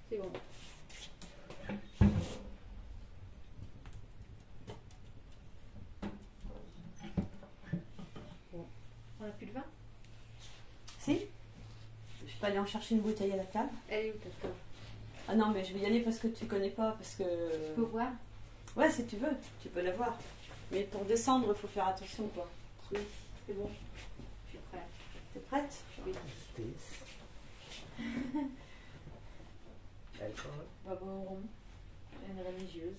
C'est bon. Bon. On n'a plus de vin? Si. Je peux aller en chercher une bouteille à la cave. Elle est où ta cave? Ah non, mais je vais y aller parce que tu connais pas, parce que... Tu peux voir? Ouais, si tu veux, tu peux la voir. Mais pour descendre, il faut faire attention, quoi. Oui, c'est bon. Je suis prête. T'es prête? Oui. Alcohol? Warum? Une religieuse.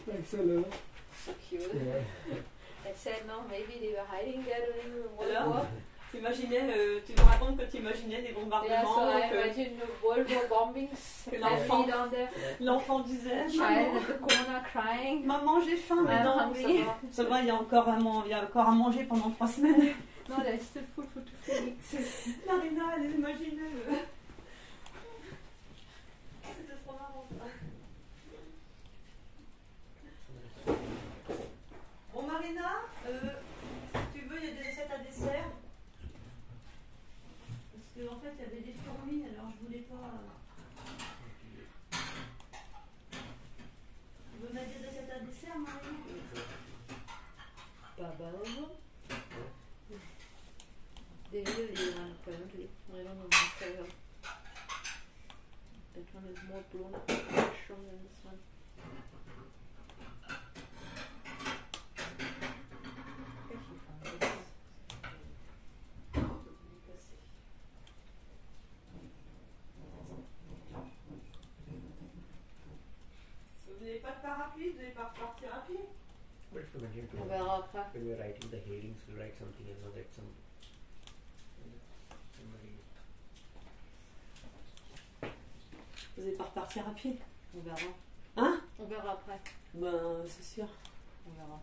Excellent. So cute. Yeah. Elle said no, maybe they were hiding there during the World Alors, War. t'imaginais, tu me racontes que tu imaginais des Yeah, bombardements, so I que imagine the World War bombings. Que Family l'enfant- down there. l'enfant disait Child maman, at the corner crying. maman, j'ai faim, mais I'm non, hungry. ça va, il y a encore à manger pendant 3 semaines. No, there's still food for 2 weeks. Marina, elle imaginait. C'était trop marrant ça. Bon Marina, si tu veux, il y a des recettes à dessert. Parce qu'en fait, il y avait des fourmis, alors je voulais pas. Tu veux mettre des recettes à dessert, Marina? Baba. They really one apparently. I don't know myself. That one is more blown up, more strong than this one. Where she found this? Vous n'avez pas de parapluie, vous n'allez pas repartir à pied. But if you mention On to verra après. when we are writing the headings, we'll write something and know that somebody. Vous n'allez pas repartir à pied. On verra. Hein? On verra après. Ben, c'est sûr. On verra.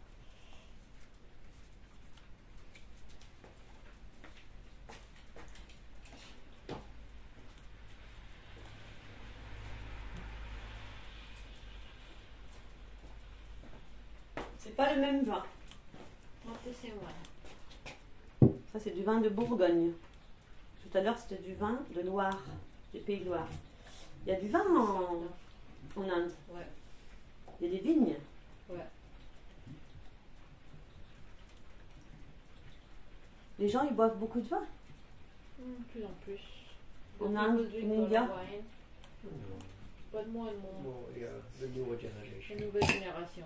C'est pas le même vin. Not the same one. Ça, c'est du vin de Bourgogne. Tout à l'heure, c'était du vin de Loire, du Pays de Loire. Il y a du vin en Inde. Ouais. Il y a des vignes. Ouais. Les gens, ils boivent beaucoup de vin. De plus en plus. En The Inde, people drink en a lot India. of wine, but more and more. More, yeah, the newer La generation. nouvelle génération.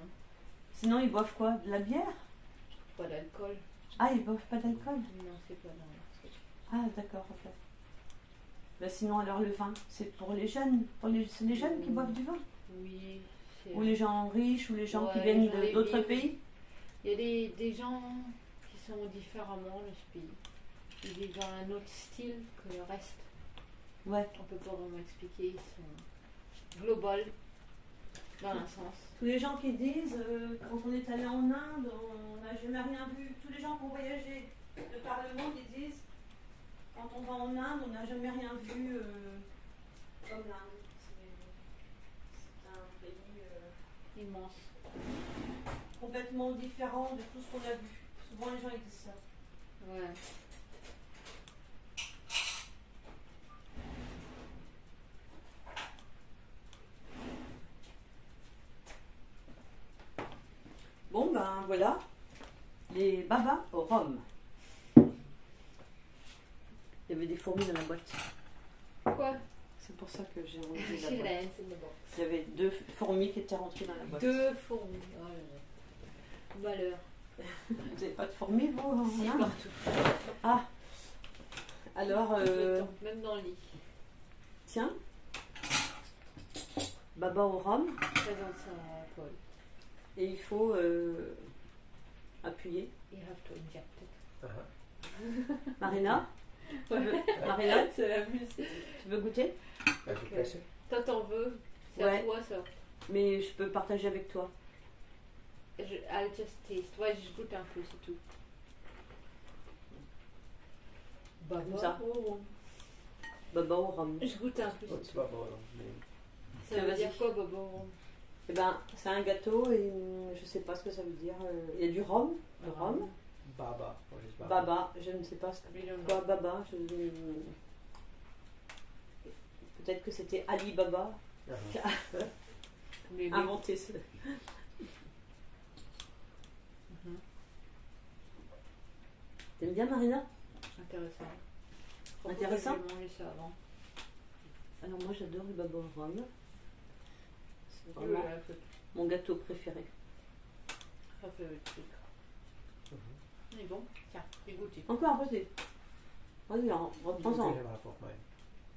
Sinon, ils boivent quoi? De la bière? Pas d'alcool. Ah, ils boivent pas d'alcool? Non, c'est pas dans leur truc. Ah, d'accord, en fait. Ben, sinon, alors le vin, c'est pour les jeunes. C'est les jeunes qui boivent du vin? Oui. Ou les gens riches, ou les gens qui Ouais, viennent les gens, les d'autres villes. pays? Il y a des gens qui sont différemment de ce pays. Ils vivent dans un autre style que le reste. Ouais. On peut pas vraiment expliquer. Ils sont global dans un sens. Tous les gens qui disent, quand on est allé en Inde, on n'a jamais rien vu. Tous les gens qui ont voyagé de par le monde, ils disent, quand on va en Inde, on n'a jamais rien vu comme l'Inde. C'est un pays Immense. complètement différent de tout ce qu'on a vu. Souvent, les gens ils disent ça. Ouais. Bon, ben voilà, les babas au rhum. Il y avait des fourmis dans la boîte. Quoi? C'est pour ça que j'ai enlevé la She boîte. lands in the box. Il y avait 2 fourmis qui étaient rentrées dans la boîte. 2 fourmis. Oh là là. Malheur. Vous n'avez pas de fourmis, vous, en Si, Inde? partout. Ah, alors, Tout le temps, même dans le lit. tiens, baba au rhum, Présente ça à Paul. et il faut appuyer. You have to inject it. Uh-huh. Marina, Ouais. Marina, C'est la musique. tu veux goûter? Have you press it? Toi, t'en veux? C'est Ouais. à toi, ça. Mais je peux partager avec toi. I'll just taste. Ouais, je goûte un peu, c'est tout. Comme ça. Oh. Baba au rhum. Je goûte un peu, What's c'est tout. Baba name? Ça veut Vas-y. dire quoi, Bobo? Eh ben, c'est un gâteau et je sais pas ce que ça veut dire. Il y a du rhum, du rhum. Baba. What is Baba? Baba, je ne sais pas ce que We don't quoi know. Baba. Peut-être que c'était Ali Baba qui a Maybe. inventé ce. Mhm. T'aimes bien, Marina? Intéressant. Intéressant. J'ai mangé ça avant. Alors moi j'adore le baba au rhum. C'est Oui, vraiment là, ça mon gâteau préféré. fait le truc. Mhm. Il est bon. Tiens, j'ai goûté. Encore un peu, vas-y, You reprends-en. can have half of mine.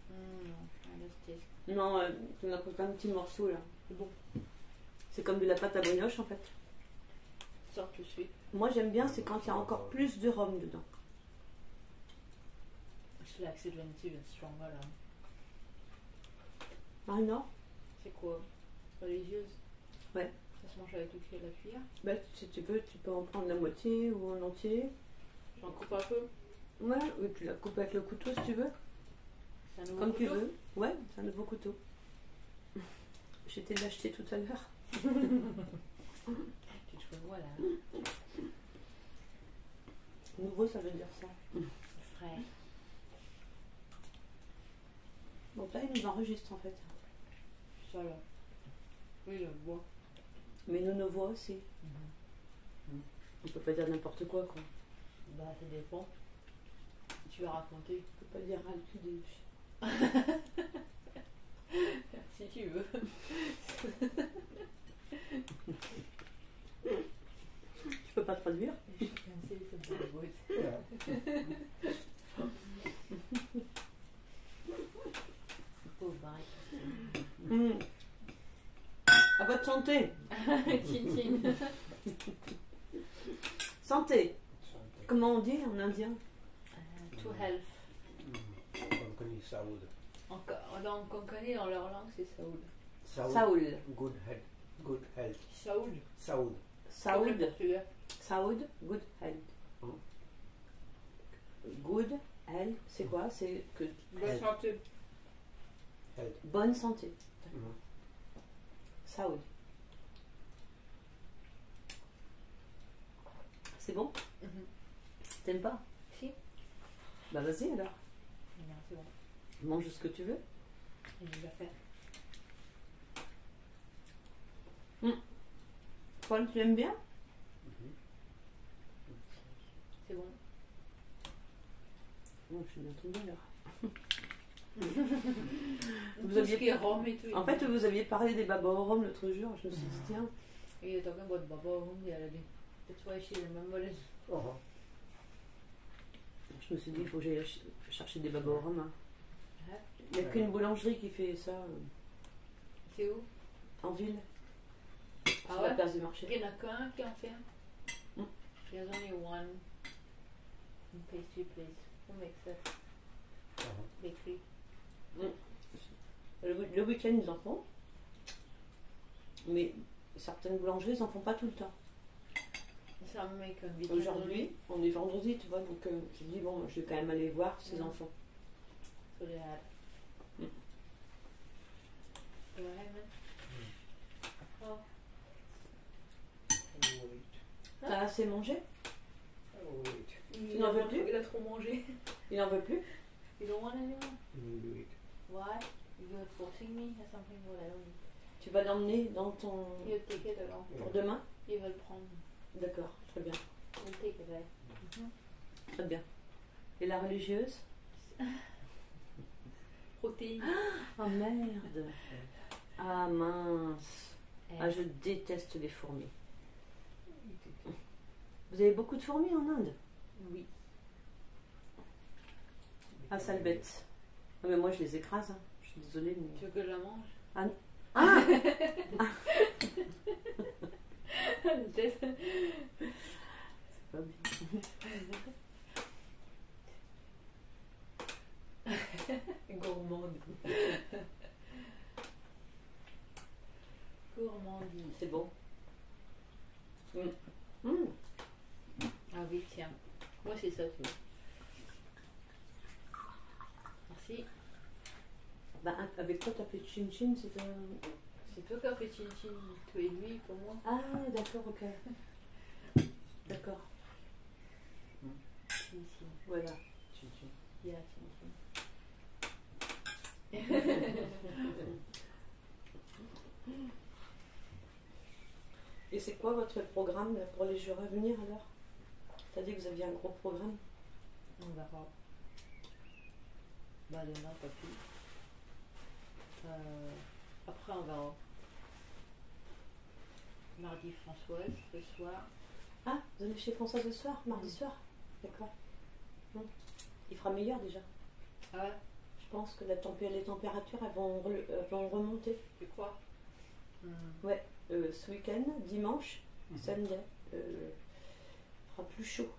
Non, let's taste. Non, tu n'as pris qu'un petit morceau là. C'est bon. C'est comme de la pâte à brioche en fait. Sors tout de suite. Moi j'aime bien, c'est quand il y a encore plus de rhum dedans. Je like it when it's even stronger là. Marina, C'est quoi? Religieuse? Ouais. Ça se mange avec le cuillère, la cuillère? bah, si tu veux, tu peux en prendre la moitié ou en entier. J'en coupe un peu. Ouais, ou tu la coupes avec le couteau si tu veux. C'est un nouveau Comme tu couteau? veux. Ouais, c'est un nouveau couteau. J'étais l'acheter tout à l'heure. Tu te vois là. Nouveau, ça veut dire ça. Frais. Donc là, il nous enregistre en fait. Ça là. Oui, je bois. Mais nous nous voit aussi. On peut pas dire n'importe quoi, quoi. Bah, ça dépend. Tu vas raconter. On peut pas dire ah, tu dis. Si tu veux. Tu peux pas traduire. Je suis cassée, ça me fait beau. Yeah. Pauvre Marie. À votre santé. Titine. Santé. Comment on dit en indien? To health. Konkani Saoud. En Konkani, dans leur langue, c'est Saoud. Saoul. Good head. Good health. Saoud. Saoud. Comme le Saoud. Portugais. Saoud. Good health. Good health, c'est quoi? C'est que Bonne Health. santé. Health. bonne santé. Mhm. Saoud. C'est bon? Mhm. T'aimes pas? Si. Bah vas-y alors, Non, c'est bon. mange ce que tu veux. J'ai déjà fait. Paul, tu aimes bien? Mhm. C'est bon. Bon, je suis bien tombée alors. Vous Vous aviez- ce qui est rhum et tout. En fait, vous aviez parlé des babas au rhum l'autre jour, je me suis dit tiens, Et you're talking about Baba Hum the other day. That's why she remembered it. Uh-huh. je me suis dit il faut que j'aille chercher des babas au rhum. Hein. Hein? Il n'y a qu'une boulangerie qui fait ça C'est où? en ville, Ah sur la ouais? place du marché. Il y en a qu'un qui en fait un. Mm. There's only one pastry place. Who makes that? Uh-huh. Bakery. Le week-end, ils en font. Mais certaines boulangeries, ils en font pas tout le temps. Some make a bit Aujourd'hui, on est vendredi, tu vois, donc j'ai dit, bon, je vais quand même aller voir ces Mm. enfants. So they had. Mm. Go ahead, man. Oh, Wait. T'as assez mangé? Wait. il n'en a veux trop- plus? Il a trop mangé. Il n'en veut plus? You don't want anymore? Wait. Why? You're forcing me or something? What I don't need. Tu vas l'emmener dans ton... You take it along. pour demain? Il va le prendre. D'accord, très bien. We'll take it right. Très bien. Et la religieuse? Protéines. Ah merde! Ah mince! Ah, Eh, je déteste les fourmis. Vous avez beaucoup de fourmis en Inde? Oui. Ah, sale bête. Ah, mais moi je les écrase, hein. Je suis désolée, mais... Tu veux que je la mange? Ah! Peut-être. C'est pas bien. Gourmande. Gourmandise. C'est bon. Mm. Ah oui, tiens. Moi, c'est ça, tu vois. Merci. Bah, avec toi, t'as fait chin chin, c'est un... C'est toi qui as fait chin-chin, toi et lui, pour moi. Ah, d'accord, ok. D'accord, Chin-chin. voilà. Yeah, chin-chin. Et c'est quoi votre programme là, pour les jours à venir alors? T'as dit que vous aviez un gros programme? On verra. Bah, demain, pas plus. Après, on verra. Mardi, Françoise, ce soir. Ah, vous allez chez François ce soir, mardi soir? D'accord. Il fera meilleur déjà. Ah ouais, Je pense que les températures elles vont remonter. tu crois? Ce week-end, dimanche, samedi, fera plus chaud.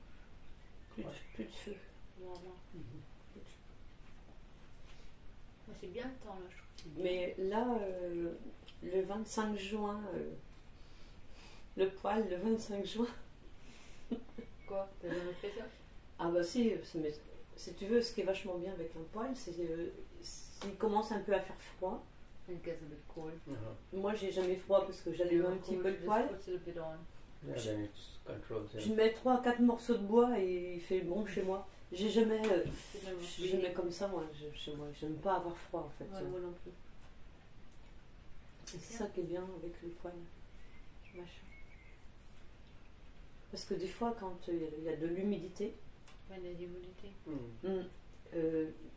Plus de feu. Voilà. Moi, c'est bien le temps, là, je trouve. que c'est bien. Mais là, le 25 juin, le poil, le 25 juin. Quoi? T'as jamais fait ça? Ah bah si, mais si tu veux, ce qui est vachement bien avec un poil, c'est s'il commence un peu à faire froid. It gets a bit cold. Uh-huh. Moi, j'ai jamais froid parce que j'allume un petit peu le poil. Just puts it a bit on. Yeah, then it's controls. Je mets 3-4 morceaux de bois et il fait bon chez moi. J'ai jamais, C'est vraiment je suis jamais comme ça moi, chez moi. J'aime pas avoir froid en fait. Ouais, moi non plus. C'est ça qui est bien avec le poil. Machin. Parce que des fois, quand il y a de l'humidité, Ouais, il y a des immunités.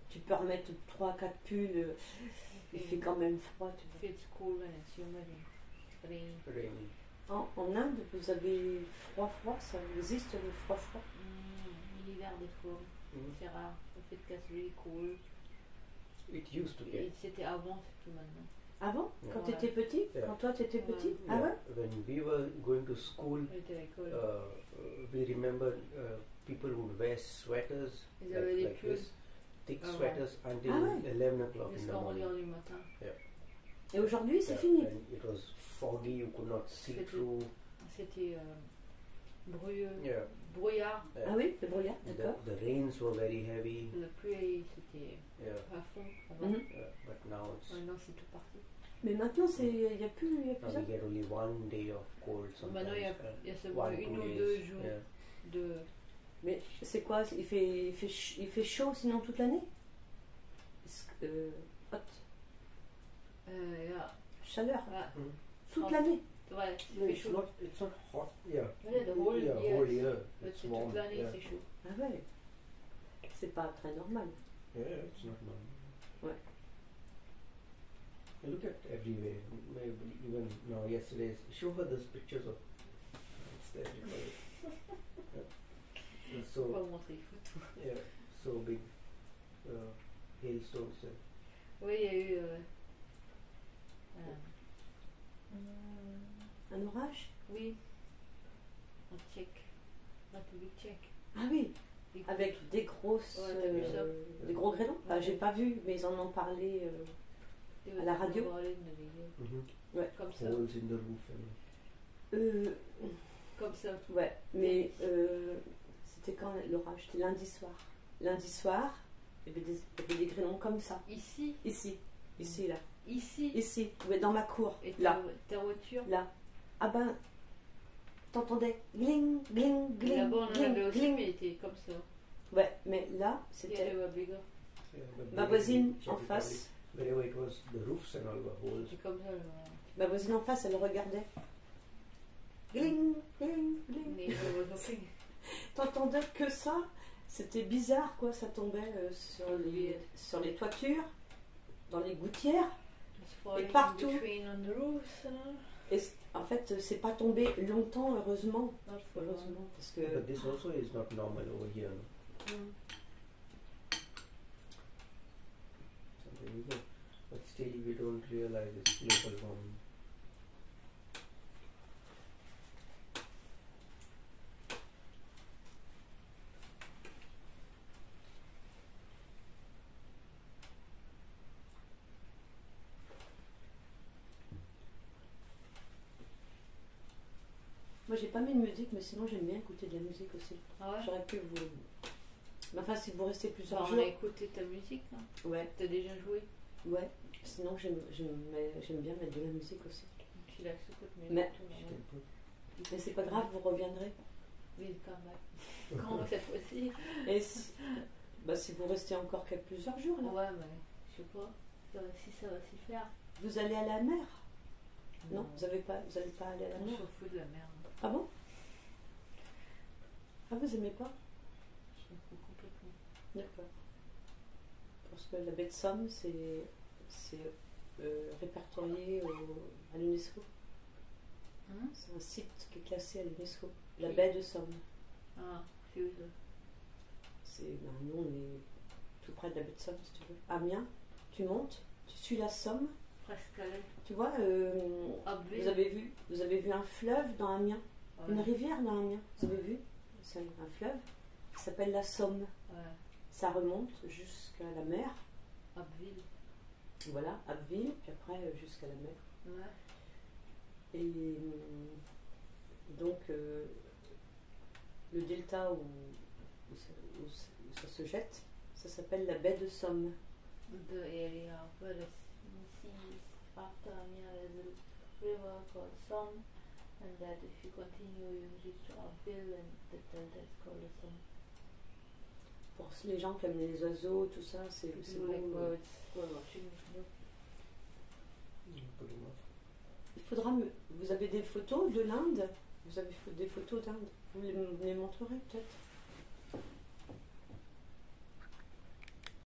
tu peux remettre 3-4 pulls, il fait quand même froid. Tu vois. It's cool when it's humid and rain. Rainy. En Inde, vous avez froid, ça existe le froid? L'hiver des fois, c'est rare. Le fait que c'est really cool. It used to get. Et c'était avant, c'est plus maintenant. Avant, quand Ouais. tu étais petit, Yeah. quand toi tu étais petit, Ouais. ah ouais? When we were going to school, Il était cool. we remember people would wear sweaters Ils avaient des pulls this, thick Ah ouais. sweaters until Ah ouais. 11 o'clock in the jusqu'à 11 morning. heures du matin. Et aujourd'hui, c'est Yeah, fini. and it was foggy, you could not see C'était- through. C'était brouilleux, Yeah. brouillard. Ah oui, le brouillard, The, d'accord. the rains were very heavy. La pluie, c'était Yeah, à fond. Avant. Mhm. but now it's Maintenant, c'est tout parti. Mais maintenant, il n'y a plus now ça. we get only one day of cold sometimes. Maintenant, il y a and seulement one, une 2 ou days. deux jours Yeah. de Mais c'est quoi? Il fait chaud sinon toute l'année? Hot. Yeah. Chaleur. Ah, Toute Hot. l'année. ouais, No, c'est it's chaud. not. It's not hot. Yeah. Yeah, the whole yeah, year. whole year. Mais It's c'est warm. toute l'année, Yeah. c'est chaud. Ah ouais. C'est pas très normal. Yeah, it's not normal. Ouais. You look at everywhere. Maybe even now, yesterday, show her those pictures of. It's there. It's On va so montrer les photos. yeah, so big hailstones there. Oui, il y a eu. Un orage? Oui, en Tchèque, République tchèque. Ah oui. Des Avec des grosses, Ouais, t'as vu ça? des gros grêlons. Enfin, Ouais. j'ai pas vu, mais ils en ont parlé. des- à la radio. on va aller de naviguer. Mm-hmm. Comme ça. Holes in the roof and. Comme ça. Ouais, mais c'était quand l'orage? C'était lundi soir. Lundi soir, il y avait des grêlons comme ça. Ici, Ici, là. ici. Ouais, dans ma cour. Et Là, ta voiture. là. Ah ben, t'entendais gling, gling, Et gling, là-bas, on en gling, avait aussi, gling. mais il était comme ça. Ouais, mais là, Il y c'était avait Wabiga. Yeah, but ma they- voisine Czech en Republic, face. wherever it was, the roofs and all were holes. C'est comme ça. Ma voisine en face, elle regardait. Gling, gling, gling. Mais il was nothing. T'entendais que ça. C'était bizarre, quoi. Ça tombait sur les toitures, dans les gouttières. It's falling partout. between on the roofs, hein. Et en fait, c'est pas tombé longtemps, heureusement. Not for long. Heureusement, parce que But this also is not normal over here. No? Mm. So there you go. But still, we don't realize it's global warming. moi, j'ai pas mis de musique, mais sinon, j'aime bien écouter de la musique aussi. Ah ouais? J'aurais pu vous. Mais enfin, si vous restez plusieurs Bah, on jours. a écouté ta musique, hein. Ouais, T'as déjà joué. ouais. Sinon, j'aime bien mettre de la musique aussi. Tu l'as écouté, Mais- tout, Je normal. can put- Mais c'est pas grave, vous reviendrez. Oui, quand même. Quand cette fois-ci. Et si vous restez encore plusieurs jours, là, Ouais, mais je sais pas. Si ça va s'y faire. vous allez à la mer? Non, vous allez pas aller à la On mer? s'en fout de la merde. Ah bon? Ah, vous aimez pas? Je m'en fous complètement. D'accord. Parce que la baie de Somme, c'est répertorié à l'UNESCO. Hein? C'est un site qui est classé à l'UNESCO. La Oui. baie de Somme. Ah, c'est où ça? Nous, on est tout près de la baie de Somme, si tu veux. Amiens, tu montes, tu suis la Somme. Presque à l'aise. Tu vois, Abbeville. vous avez vu un fleuve dans Amiens, Ouais. une rivière dans Amiens. Vous avez vu? C'est un fleuve qui s'appelle la Somme. Ouais. Ça remonte jusqu'à la mer. Abbeville. Voilà, Abbeville, puis après jusqu'à la mer. Ouais. Et donc, le delta où ça se jette, ça s'appelle la baie de Somme. The area where the sea is after Amiens, there's a river called Somme, and that if you continue, you reach to Abbeville, and the delta is called the Somme. Pour les gens qui aiment les oiseaux, tout ça, c'est People beau. like birds who are watching, you know. Good enough. Il faudra vous avez des photos de l'Inde? Vous avez des photos d'Inde? Vous me les montrerez peut-être?